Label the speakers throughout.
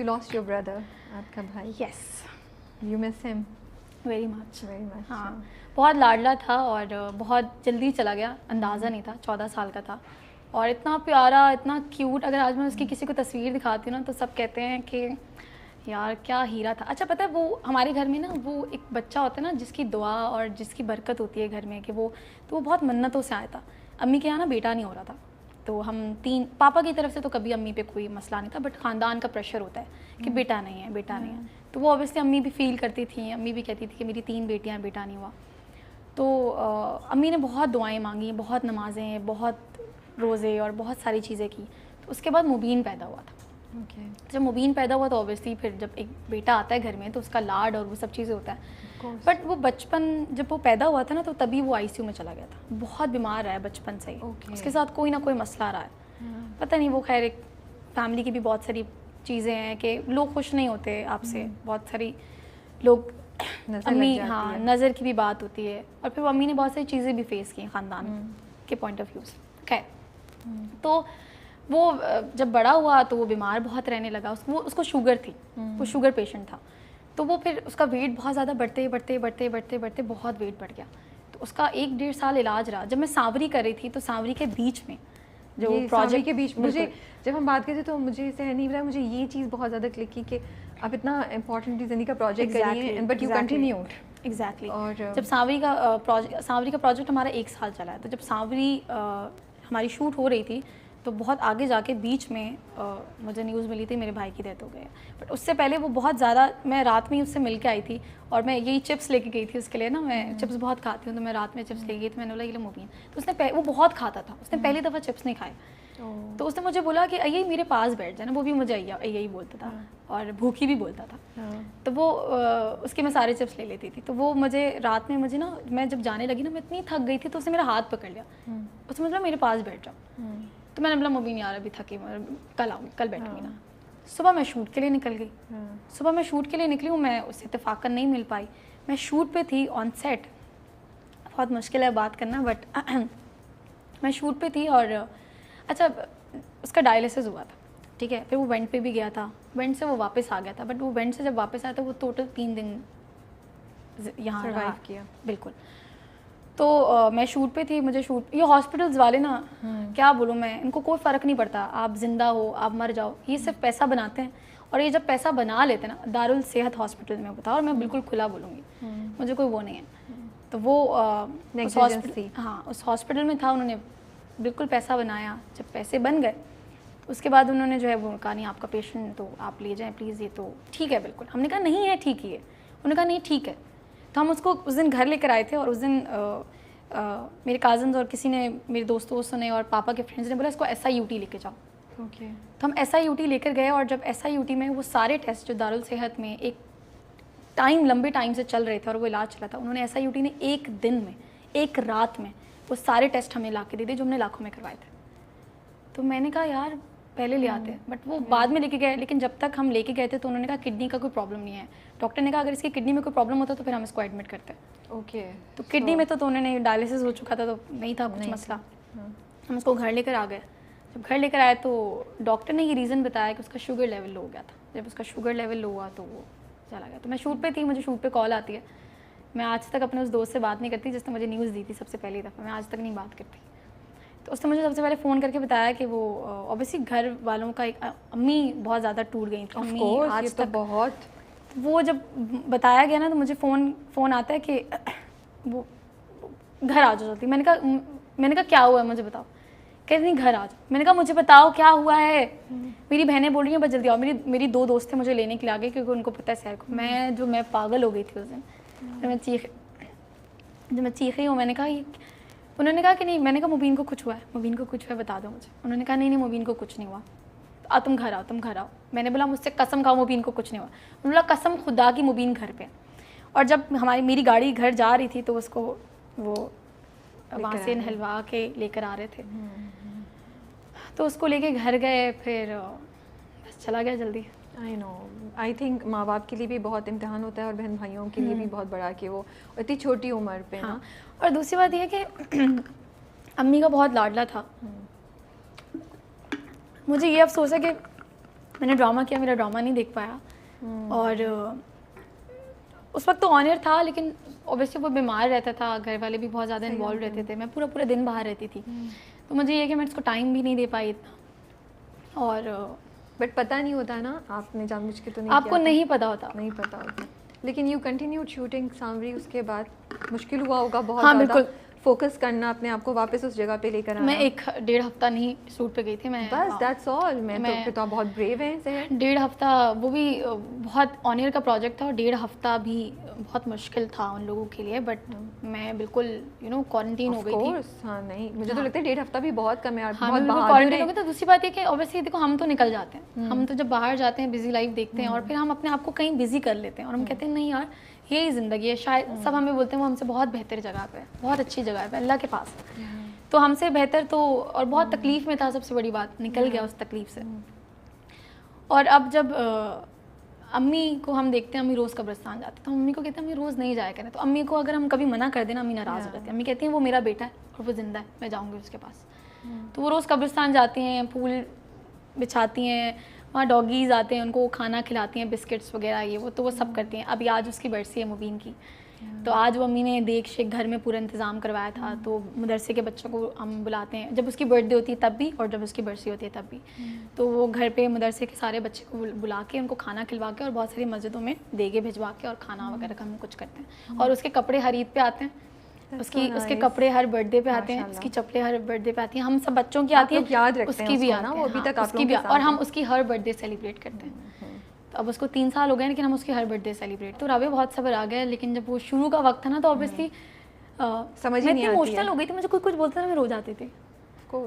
Speaker 1: you lost your brother, آپ کا بھائی.
Speaker 2: Yes.
Speaker 1: You miss him?
Speaker 2: Very much.
Speaker 1: Very much.
Speaker 2: ہاں بہت لاڈلا تھا اور بہت جلدی چلا گیا, اندازہ نہیں تھا, 14 سال کا تھا اور اتنا پیارا, اتنا کیوٹ. اگر آج میں اس کی کسی کو تصویر دکھاتی ہوں نا تو سب کہتے ہیں کہ یار کیا ہیرا تھا. اچھا پتہ ہے وہ ہمارے گھر میں نا وہ ایک بچہ ہوتا ہے نا جس کی دعا اور جس کی برکت ہوتی ہے گھر میں کہ وہ بہت منتوں سے آیا تھا. امی کے یہاں نا بیٹا نہیں ہو رہا تھا, تو ہم 3 پاپا کی طرف سے تو کبھی امی پہ کوئی مسئلہ نہیں تھا, بٹ خاندان کا پریشر ہوتا ہے کہ بیٹا نہیں ہے, بیٹا نہیں ہے. تو وہ اوبیسلی امی بھی فیل کرتی تھیں, امی بھی کہتی تھی کہ میری 3 بیٹیاں ہیں, بیٹا نہیں ہوا. تو امی نے بہت دعائیں مانگی, بہت نمازیں, بہت روزے اور بہت ساری چیزیں کی. تو اس کے بعد مبین پیدا ہوا تھا. جب مبین پیدا ہوا تو اوبیسلی پھر جب ایک بیٹا آتا ہے گھر میں تو اس کا لاڈ اور وہ سب چیزیں ہوتا ہے. بٹ وہ بچپن جب وہ پیدا ہوا تھا نا تو تبھی وہ ICU میں چلا گیا تھا. بہت بیمار رہا ہے بچپن سے ہی, اس کے ساتھ کوئی نہ کوئی مسئلہ رہا ہے. پتہ نہیں, وہ خیر ایک فیملی کی بھی بہت ساری چیزیں ہیں کہ لوگ خوش نہیں ہوتے آپ سے, بہت ساری لوگ امی ہاں نظر کی بھی بات ہوتی ہے. اور پھر وہ امی نے بہت ساری چیزیں بھی فیس کی خاندان کے پوائنٹ آف ویو سے. خیر تو وہ جب بڑا ہوا تو وہ بیمار بہت رہنے لگا. اس کو شوگر تھی, وہ شوگر پیشنٹ تھا. تو وہ پھر اس کا ویٹ بہت زیادہ بڑھتے بہت ویٹ بڑھ گیا. تو اس کا 1-1.5 سال علاج رہا. جب میں سانوری کر رہی تھی تو سانوری کے بیچ میں جو پروجیکٹ
Speaker 1: کے بیچ مجھے جب ہم بات کرتے تو مجھے سہن نہیں رہا, مجھے یہ چیز بہت زیادہ کلک کی کہ آپ اتنا امپورٹنٹ زندگی کا پروجیکٹ کر رہی ہیں بٹ یو کنٹینیوڈ.
Speaker 2: ایگزیکٹلی. اور جب سانوری کا پروجیکٹ ہمارا 1 سال چلا ہے, تو جب سانوری ہماری شوٹ ہو رہی تھی تو بہت آگے جا کے بیچ میں مجھے نیوز ملی تھی میرے بھائی کی ڈیتھ ہو گئی ہے. بٹ اس سے پہلے وہ بہت زیادہ, میں رات میں ہی اس سے مل کے آئی تھی اور میں یہی چپس لے کے گئی تھی اس کے لیے نا, میں چپس بہت کھاتی ہوں, تو میں رات میں چپس لے گئی تھی. میں نے بولا یہ لو مبین. تو اس نے وہ بہت کھاتا تھا, اس نے پہلی دفعہ چپس نہیں کھائے. تو اس نے مجھے بولا کہ یہ میرے پاس بیٹھ جائے نا, وہ بھی مجھے یہی بولتا تھا اور بھوکی بھی بولتا تھا. تو وہ اس کے میں سارے چپس لے لیتی تھی. تو وہ مجھے رات میں مجھے نا, میں جب جانے لگی نا میں اتنی تھک گئی تھی تو اس نے میرا ہاتھ پکڑ لیا, اس نے مطلب میرے پاس بیٹھ جاؤ. تو میں نے بولا مبین یار ابھی تھکی, کل آؤں گی, کل بیٹھوں گی نا. صبح میں شوٹ کے لیے نکل گئی. صبح میں شوٹ کے لیے نکلی ہوں, میں اس سے اتفاقاً نہیں مل پائی. میں شوٹ پہ تھی آن سیٹ, بہت مشکل ہے بات کرنا, بٹ میں شوٹ پہ تھی. اور اچھا اس کا ڈائلسس ہوا تھا, ٹھیک ہے. پھر وہ وینٹ پہ بھی گیا تھا, وینٹ سے وہ واپس آ گیا تھا. بٹ وہ وینٹ سے جب واپس آیا تھا وہ ٹوٹل 3 دن یہاں
Speaker 1: سروائیو کیا.
Speaker 2: بالکل. تو میں شوٹ پہ تھی, مجھے شوٹ, یہ ہاسپٹلز والے نا کیا بولوں میں, ان کو کوئی فرق نہیں پڑتا آپ زندہ ہو آپ مر جاؤ, یہ صرف پیسہ بناتے ہیں. اور یہ جب پیسہ بنا لیتے ہیں نا, دارالصحت ہاسپٹل میں بتاؤ, اور میں بالکل کھلا بولوں گی, مجھے کوئی وہ نہیں ہے. تو وہ ہاں اس ہاسپٹل میں تھا, انہوں نے بالکل پیسہ بنایا. جب پیسے بن گئے اس کے بعد انہوں نے جو ہے وہ کہا نہیں آپ کا پیشنٹ تو آپ لے جائیں پلیز, یہ تو ٹھیک ہے بالکل. ہم نے کہا نہیں ہے ٹھیک ہی ہے. انہوں نے کہا نہیں ٹھیک ہے. تو ہم اس کو اس دن گھر لے کر آئے تھے, اور اس دن میرے کازنز اور کسی نے, میرے دوستوں نے اور پاپا کے فرینڈس نے بولا اس کو SIUT لے کے جاؤ. تو ہم SIUT لے کر گئے, اور جب SIUT میں وہ سارے ٹیسٹ جو دارالصحت میں ایک لمبے ٹائم سے چل رہے تھے اور وہ علاج چلا تھا, انہوں نے SIUT نے 1 دن میں 1 رات میں وہ سارے ٹیسٹ ہمیں لا کے دے دیے جو ہم نے لاکھوں میں کروائے تھے. تو میں نے کہا یار پہلے لے آتے, بٹ وہ بعد میں لے کے گئے. لیکن جب تک ہم لے کے گئے تھے تو انہوں نے کہا کڈنی کا کوئی پرابلم نہیں ہے. ڈاکٹر نے کہا اگر اس کی کڈنی میں کوئی پرابلم ہوتا تو پھر ہم اس کو ایڈمٹ کرتے.
Speaker 1: اوکے.
Speaker 2: تو کڈنی میں تو انہوں نے ڈائلسس ہو چکا تھا تو نہیں تھا کچھ مسئلہ. ہم اس کو گھر لے کر آ گئے. جب گھر لے کر آئے تو ڈاکٹر نے یہ ریزن بتایا کہ اس کا شوگر لیول لو ہو گیا تھا. جب اس کا شوگر لیول لو ہوا تو وہ چلا گیا. تو میں شوٹ پہ تھی, مجھے شوٹ پہ کال آتی ہے. میں آج تک اپنے اس دوست سے بات نہیں کرتی جس نے مجھے نیوز دی تھی سب سے پہلی دفعہ, میں آج تک نہیں بات کرتی. تو اس نے مجھے سب سے پہلے فون کر کے بتایا کہ وہ اوبیسلی گھر والوں کا ایک, امی بہت زیادہ ٹوٹ گئی تھیں. امی آج تک
Speaker 1: بہت,
Speaker 2: وہ جب بتایا گیا نا تو مجھے فون آتا ہے کہ وہ گھر آ جاتی. میں نے کہا کیا ہوا ہے مجھے بتاؤ. کہتے نہیں گھر آ جاؤ. میں نے کہا مجھے بتاؤ کیا ہوا ہے. میری بہنیں بول رہی ہیں بس جلدی آؤ. میری 2 دوست تھے مجھے لینے کے لیے آ گئے کیونکہ ان کو پتہ ہے سیر کو. میں پاگل ہو گئی تھی اس دن. جب میں چیخی ہوں, میں نے کہا انہوں نے کہا کہ نہیں. میں نے کہا مبین کو کچھ ہوا ہے, مبین کو کچھ ہے بتا دو مجھے. انہوں نے کہا نہیں مبین کو کچھ نہیں ہوا, تم گھر آؤ. میں نے بولا مجھ سے قسم کھاؤ مبین کو کچھ نہیں ہوا. انہوں نے بولا قسم خدا کی مبین گھر پہ. اور جب میری گاڑی گھر جا رہی تھی تو اس کو وہ وہاں سے نہلوا کے لے کر آ رہے تھے, تو اس کو لے کے گھر گئے. پھر بس چلا گیا جلدی.
Speaker 1: آئی نو, آئی تھنک ماں باپ کے لیے بھی بہت امتحان ہوتا ہے اور بہن بھائیوں کے لیے بھی بہت بڑا کہ وہ اتنی چھوٹی عمر پہ.
Speaker 2: ہاں, اور دوسری بات یہ ہے کہ امی کا بہت لاڈلا تھا. مجھے یہ افسوس ہے کہ میں نے ڈرامہ کیا, میرا ڈرامہ نہیں دیکھ پایا. اور اس وقت تو آنر تھا, لیکن اوبیسلی وہ بیمار رہتا تھا, گھر والے بھی بہت زیادہ انوالو رہتے تھے, میں پورا دن باہر رہتی تھی, تو مجھے یہ کہ میں اس کو ٹائم بھی نہیں دے پائی اتنا. اور
Speaker 1: بٹ پتہ نہیں ہوتا نا, آپ نے جان بوجھ کے تو نہیں,
Speaker 2: آپ کو نہیں پتا ہوتا,
Speaker 1: نہیں پتا ہوتا, لیکن یو کنٹینیوڈ شوٹنگ سامری. اس کے بعد مشکل ہوا ہوگا بہت
Speaker 2: ہاں
Speaker 1: زیادہ
Speaker 2: بالکل,
Speaker 1: فوکس کرنا اپنے آپ کو واپس اس جگہ پہ لے کر آنا.
Speaker 2: میں 1-1.5 ہفتہ نہیں شوٹ پہ گئی تھی, میں
Speaker 1: بس دیٹس آل. میں تو پھر تو بہت بریو ہیں سہر.
Speaker 2: 1.5 ہفتہ, وہ بھی بہت آنر کا پروجیکٹ تھا, اور 1.5 ہفتہ بھی بہت مشکل تھا ان لوگوں کے لیے, بٹ میں بالکل کوارنٹین ہو گئی تھی.
Speaker 1: ہاں نہیں, مجھے تو لگتا ہے 1.5 ہفتہ بھی بہت کم ہے یار.
Speaker 2: ہاں بالکل کوارنٹین ہو گئی. تو دوسری بات یہ کہ اوبیسلی دیکھو ہم تو نکل جاتے ہیں, ہم تو جب باہر جاتے ہیں بزی لائف دیکھتے ہیں, اور پھر ہم اپنے آپ کو کہیں بزی کر لیتے ہیں, اور ہم کہتے ہیں نہیں یار یہی زندگی ہے. شاید سب ہمیں بولتے ہیں وہ ہم سے بہت بہتر جگہ پہ ہے, بہت اچھی جگہ پہ اللہ کے پاس, تو ہم سے بہتر تو, اور بہت تکلیف میں تھا, سب سے بڑی بات نکل گیا اس تکلیف سے. اور اب جب امی کو ہم دیکھتے ہیں, امی روز قبرستان جاتے ہیں, تو امی کو کہتے ہیں امی روز نہیں جایا کریں. تو امی کو اگر ہم کبھی منع کر دیں نا, امی ناراض ہو جاتی ہیں. امی کہتی ہیں وہ میرا بیٹا ہے اور وہ زندہ ہے, میں جاؤں گی اس کے پاس. تو وہ روز قبرستان جاتی ہیں, پھول بچھاتی ہیں, وہاں ڈاگیز آتے ہیں, ان کو کھانا کھلاتی ہیں, بسکٹس وغیرہ یہ وہ, تو وہ سب کرتی ہیں. ابھی آج اس کی برسی ہے مبین کی, تو آج وہ امی نے دیکھ شیک گھر میں پورا انتظام کروایا تھا. تو مدرسے کے بچوں کو ہم بلاتے ہیں, جب اس کی برتھ ڈے ہوتی ہے تب بھی, اور جب اس کی برسی ہوتی ہے تب بھی. تو وہ گھر پہ مدرسے کے سارے بچے کو بلا کے ان کو کھانا کھلوا کے, اور بہت ساری مسجدوں میں دیگے بھجوا کے اور کھانا وغیرہ کا ہم کچھ کرتے ہیں. اور اس کے کپڑے ہر عید پہ آتے ہیں, اس کے کپڑے ہر برتھ ڈے پہ آتے ہیں, اس کی چپلیں ہر برتھ ڈے پہ آتی ہیں. ہم سب بچوں کی آتی ہیں, اس کی بھی آتی ہے, اس کی بھی, اور ہم اس کی ہر برتھ ڈے سیلیبریٹ کرتے ہیں. تو اب اس کو 3 سال ہو گئے, لیکن ہم اس کی ہر برتھ ڈے سیلیبریٹ. تو رابع بہت صبر آ گیا, لیکن جب وہ شروع کا وقت تھا نا, تو اوبیسلی
Speaker 1: سمجھ
Speaker 2: میں اتنی ایموشنل ہو گئی تھی, مجھے کچھ بولتا تھا میں رو جاتی تھی.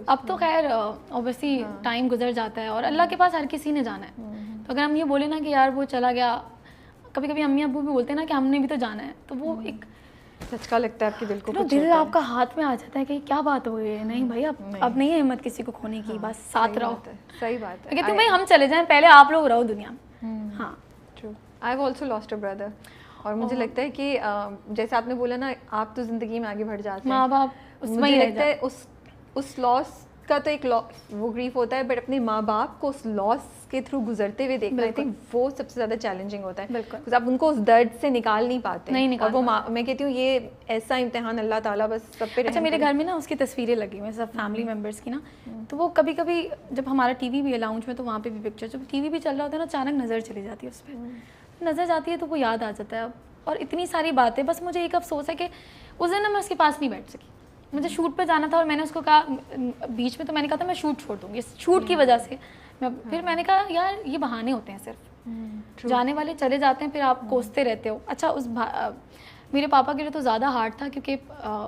Speaker 2: اب تو خیر اوبیسلی ٹائم گزر جاتا ہے, اور اللہ کے پاس ہر کسی نے جانا ہے. تو اگر ہم یہ بولیں نا کہ یار وہ چلا گیا, کبھی کبھی امی ابو بھی بولتے ہیں نا کہ ہم نے بھی تو جانا ہے, تو وہ ایک
Speaker 1: جھٹکا لگتا ہے آپ کے دل کو,
Speaker 2: دل آپ کا ہاتھ میں آ جاتا ہے کہ کیا بات ہو گئی ہے. نہیں بھائی, اب نہیں ہے ہمت کسی کو کھونے کی, بس ساتھ رہو.
Speaker 1: صحیح بات ہے.
Speaker 2: کہتی ہوں بھائی ہم چلے جائیں, پہلے آپ لوگ رہو دنیا میں. ہاں
Speaker 1: true. I have also last a brother, اور مجھے لگتا ہے کہ جیسے آپ نے بولا نا, آپ تو زندگی میں آگے بڑھ جاتے ہیں,
Speaker 2: ماں باپ
Speaker 1: مجھے لگتا ہے اس لاس کا تو ایک وہ گریف ہوتا ہے, بٹ اپنے ماں باپ کو اس لاس کے تھرو گزرتے ہوئے دیکھنا, آئی تھنک وہ سب سے زیادہ چیلنجنگ ہوتا ہے. بالکل, آپ ان کو اس درد سے نکال نہیں پاتے, اور وہ میں کہتی ہوں یہ ایسا امتحان اللہ تعالیٰ بس سب پہ.
Speaker 2: اچھا میرے گھر میں نا اس کی تصویریں لگی ہوئی ہیں سب فیملی ممبرس کی نا, تو وہ کبھی کبھی جب ہمارا ٹی وی بھی ہے لاؤنج میں, تو وہاں پہ بھی پکچر, جب ٹی وی بھی چل رہا ہوتا ہے نا, اچانک نظر چلی جاتی ہے اس پہ, نظر جاتی ہے تو وہ یاد آ جاتا ہے. اور اتنی ساری باتیں, بس مجھے ایک افسوس ہے کہ اس دن میں اس کے پاس نہیں بیٹھ سکی. مجھے شوٹ پہ جانا تھا, اور میں نے اس کو کہا بیچ میں, تو میں نے کہا تھا میں شوٹ چھوڑ دوں گی شوٹ کی وجہ سے. پھر میں نے کہا یار یہ بہانے ہوتے ہیں, صرف جانے والے چلے جاتے ہیں, پھر آپ کوستے رہتے ہو. اچھا میرے پاپا کے لیے تو زیادہ ہارڈ تھا, کیونکہ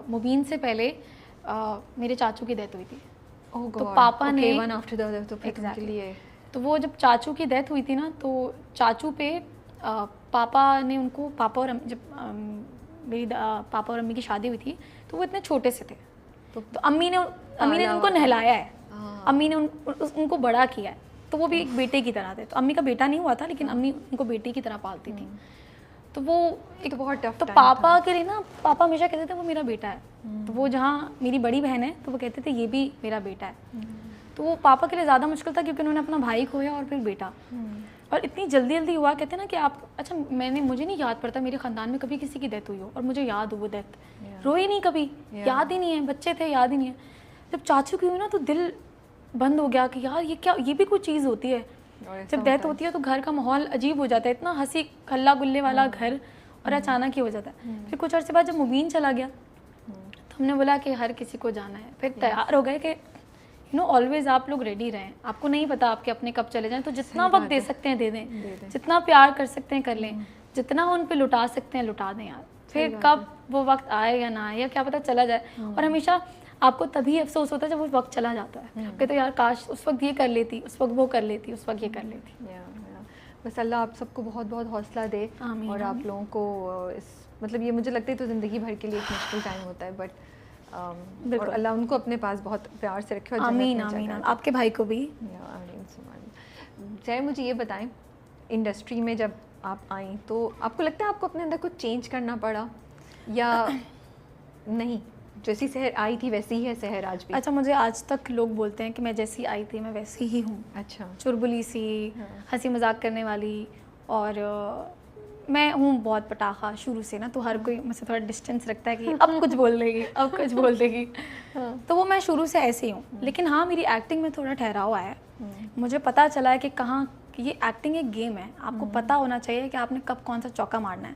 Speaker 2: مبین سے پہلے میرے چاچو کی ڈیتھ ہوئی تھی. تو پاپا نے تو وہ جب چاچو کی ڈیتھ ہوئی تھی نا, تو چاچو پہ پاپا نے ان کو, جب میری پاپا اور امی کی شادی ہوئی تھی, تو وہ اتنے چھوٹے سے تھے, تو امی نے ان کو نہلایا ہے, امی نے ان کو بڑا کیا ہے, تو وہ بھی ایک بیٹے کی طرح تھے. تو امی کا بیٹا نہیں ہوا تھا, لیکن امی ان کو بیٹے کی طرح پالتی تھی. تو وہ ایک بہت ٹف, تو پاپا کے لیے نا, پاپا ہمیشہ کہتے تھے وہ میرا بیٹا ہے. تو وہ جہاں میری بڑی بہن ہے, تو وہ کہتے تھے یہ بھی میرا بیٹا ہے. تو وہ پاپا کے لیے زیادہ مشکل تھا, کیونکہ انہوں نے اپنا بھائی کھویا اور پھر بیٹا, اور اتنی جلدی ہوا. کہتے ہیں نا کہ آپ, اچھا مجھے نہیں یاد پڑتا میرے خاندان میں کبھی کسی کی ڈیتھ ہوئی ہو, اور مجھے یاد ہو وہ ڈیتھ, روئی نہیں کبھی, یاد ہی نہیں ہے, بچے تھے یاد ہی نہیں ہے. جب چاچو کی ہوئی نا, تو دل بند ہو گیا کہ یار یہ کیا, یہ بھی کوئی چیز ہوتی ہے. جب ڈیتھ ہوتی ہے تو گھر کا ماحول عجیب ہو جاتا ہے, اتنا ہنسی ہلا گلے والا گھر, اور اچانک ہی ہو جاتا ہے. پھر کچھ عرصے بعد جب مبین چلا گیا, تو ہم نے بولا کہ ہر کسی کو جانا ہے. پھر تیار ہو گئے کہ آلویز آپ لوگ ریڈی رہیں, آپ کو نہیں پتا آپ کے اپنے کب چلے جائیں, تو جتنا وقت دے سکتے ہیں دے دیں, جتنا پیار کر سکتے ہیں کر لیں, جتنا ان پہ لٹا سکتے ہیں لٹا دیں یار. پھر کب وہ وقت آئے یا نہ آئے, یا کیا پتا چلا جائے. اور ہمیشہ آپ کو تبھی افسوس ہوتا ہے جب وہ وقت چلا جاتا ہے, کہ تو یار کاش اس وقت یہ کر لیتی, اس وقت وہ کر لیتی, اس وقت یہ کر لیتی.
Speaker 1: بس اللہ آپ سب کو بہت بہت حوصلہ دے, اور آپ لوگوں کو مطلب یہ مجھے لگتا ہے تو زندگی بھر کے لیے ایک مشکل ٹائم ہوتا ہے, بٹ اور اللہ ان کو اپنے پاس بہت پیار سے رکھے.
Speaker 2: آمین آمین, آپ کے بھائی کو بھی.
Speaker 1: چاہے مجھے یہ بتائیں, انڈسٹری میں جب آپ آئیں تو آپ کو لگتا ہے آپ کو اپنے اندر کچھ چینج کرنا پڑا یا نہیں؟ جیسی سحر آئی تھی ویسی ہی ہے سحر آج بھی؟
Speaker 2: اچھا مجھے آج تک لوگ بولتے ہیں کہ میں جیسی آئی تھی میں ویسی ہی ہوں.
Speaker 1: اچھا.
Speaker 2: چربلی سی, ہنسی مذاق کرنے والی, اور میں ہوں بہت پٹاخہ شروع سے نا, تو ہر کوئی مجھ سے تھوڑا ڈسٹینس رکھتا ہے کہ اب کچھ بول دے گی, اب کچھ بول دے گی. تو وہ میں شروع سے ایسے ہی ہوں. لیکن ہاں میری ایکٹنگ میں تھوڑا ٹھہراؤ آیا ہے. مجھے پتہ چلا ہے کہ کہاں یہ ایکٹنگ ایک گیم ہے, آپ کو پتہ ہونا چاہیے کہ آپ نے کب کون سا چوکا مارنا ہے.